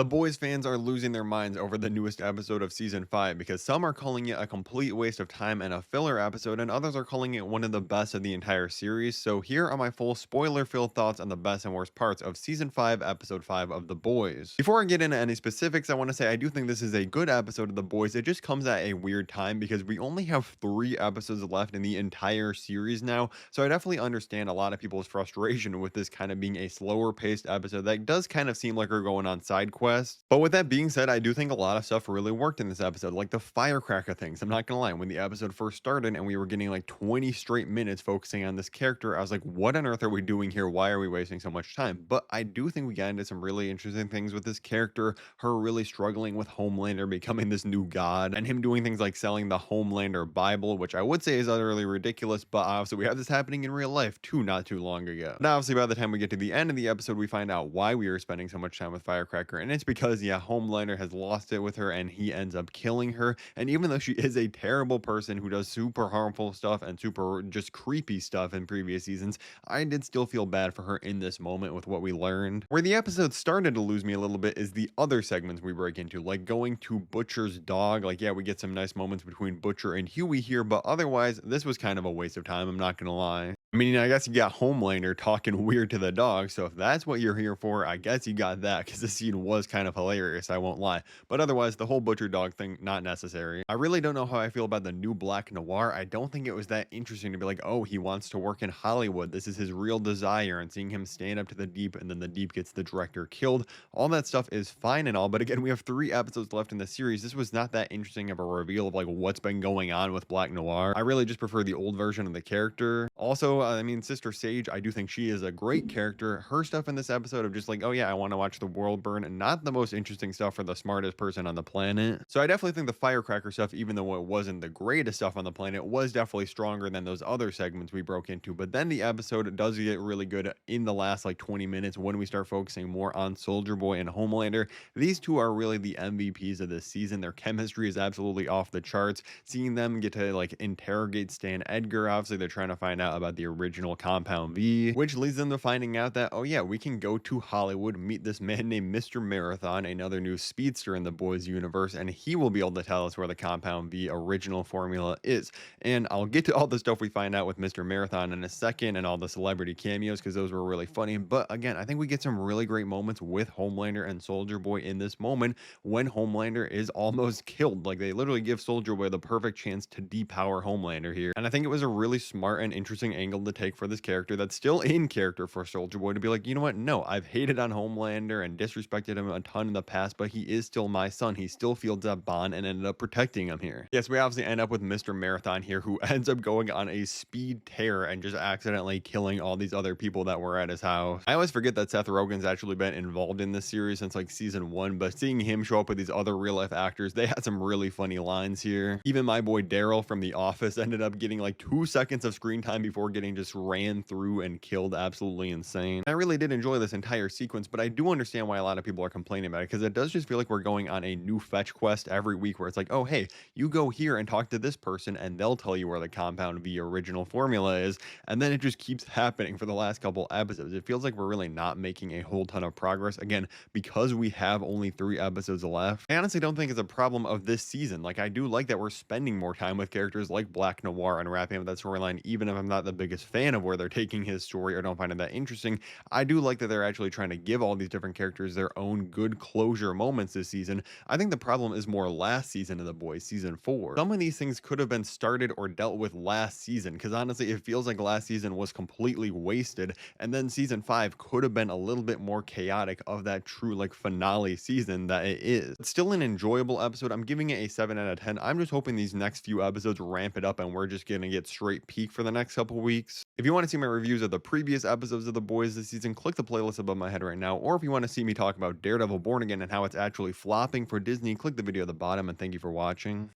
The Boys fans are losing their minds over the newest episode of season 5 because some are calling it a complete waste of time and a filler episode, and others are calling it one of the best of the entire series. So, here are my full spoiler filled thoughts on the best and worst parts of season 5, episode 5 of The Boys. Before I get into any specifics, I want to say I do think this is a good episode of The Boys. It just comes at a weird time because we only have 3 episodes left in the entire series now. So, I definitely understand a lot of people's frustration with this kind of being a slower paced episode that does kind of seem like we're going on side quest. But with that being said, I do think a lot of stuff really worked in this episode, like the firecracker things. I'm not gonna lie, when the episode first started and we were getting like 20 straight minutes focusing on this character, I was like, what on earth are we doing here? Why are we wasting so much time? But I do think we got into some really interesting things with this character, her really struggling with Homelander becoming this new god, and him doing things like selling the Homelander Bible, which I would say is utterly ridiculous, but obviously we have this happening in real life too, not too long ago. Now, obviously, by the time we get to the end of the episode, we find out why we were spending so much time with Firecracker, and it's because, yeah, Homelander has lost it with her, and he ends up killing her. And even though she is a terrible person who does super harmful stuff and super just creepy stuff in previous seasons, I did still feel bad for her in this moment with what we learned. Where the episode started to lose me a little bit is the other segments we break into, like going to Butcher's dog. Like, yeah, we get some nice moments between Butcher and Huey here, but otherwise, this was kind of a waste of time, I'm not gonna lie. I mean, I guess you got Homelander talking weird to the dog, so if that's what you're here for, I guess you got that, because the scene was kind of hilarious, I won't lie. But otherwise, the whole butcher dog thing, not necessary. I really don't know how I feel about the new Black Noir. I don't think it was that interesting to be like, oh, he wants to work in Hollywood. This is his real desire, and seeing him stand up to the Deep, and then the Deep gets the director killed. All that stuff is fine and all, but again, we have 3 episodes left in the series. This was not that interesting of a reveal of like what's been going on with Black Noir. I really just prefer the old version of the character. Also, I mean, Sister Sage, I do think she is a great character. Her stuff in this episode of just like, oh yeah, I want to watch the world burn, and not the most interesting stuff for the smartest person on the planet. So I definitely think the firecracker stuff, even though it wasn't the greatest stuff on the planet, was definitely stronger than those other segments we broke into. But then the episode does get really good in the last like 20 minutes when we start focusing more on Soldier Boy and Homelander. These two are really the MVPs of this season. Their chemistry is absolutely off the charts. Seeing them get to like interrogate Stan Edgar, obviously they're trying to find out about the original Compound V, which leads them to finding out that, oh yeah, we can go to Hollywood, meet this man named Mr. Marathon, another new speedster in the Boys universe, and he will be able to tell us where the Compound V original formula is. And I'll get to all the stuff we find out with Mr. Marathon in a second and all the celebrity cameos because those were really funny. But again, I think we get some really great moments with Homelander and Soldier Boy in this moment when Homelander is almost killed. Like, they literally give Soldier Boy the perfect chance to depower Homelander here. And I think it was a really smart and interesting angle to take for this character that's still in character for Soldier Boy to be like, you know what? No, I've hated on Homelander and disrespected him a ton in the past, but he is still my son. He still feels that bond and ended up protecting him here. Yes, we obviously end up with Mr. Marathon here, who ends up going on a speed tear and just accidentally killing all these other people that were at his house. I always forget that Seth Rogen's actually been involved in this series since like season 1, but seeing him show up with these other real life actors, they had some really funny lines here. Even my boy Daryl from The Office ended up getting like 2 seconds of screen time before getting just ran through and killed. Absolutely insane. I really did enjoy this entire sequence, but I do understand why a lot of people are complaining about it, because it does just feel like we're going on a new fetch quest every week where it's like, oh hey, you go here and talk to this person and they'll tell you where the Compound V original formula is, and then it just keeps happening for the last couple episodes. It feels like we're really not making a whole ton of progress, again, because we have only 3 episodes left. I honestly don't think it's a problem of this season. Like, I do like that we're spending more time with characters like Black Noir and wrapping up that storyline, even if I'm not the biggest fan of where they're taking his story or don't find it that interesting. I do like that they're actually trying to give all these different characters their own good closure moments this season. I think the problem is more last season of The Boys, season 4. Some of these things could have been started or dealt with last season, because honestly, it feels like last season was completely wasted, and then season 5 could have been a little bit more chaotic of that true like finale season that it is. It's still an enjoyable episode. I'm giving it a 7 out of 10. I'm just hoping these next few episodes ramp it up and we're just gonna get straight peak for the next couple weeks. If you want to see my reviews of the previous episodes of The Boys this season, click the playlist above my head right now. Or if you want to see me talk about Daredevil Born Again and how it's actually flopping for Disney, click the video at the bottom, and thank you for watching.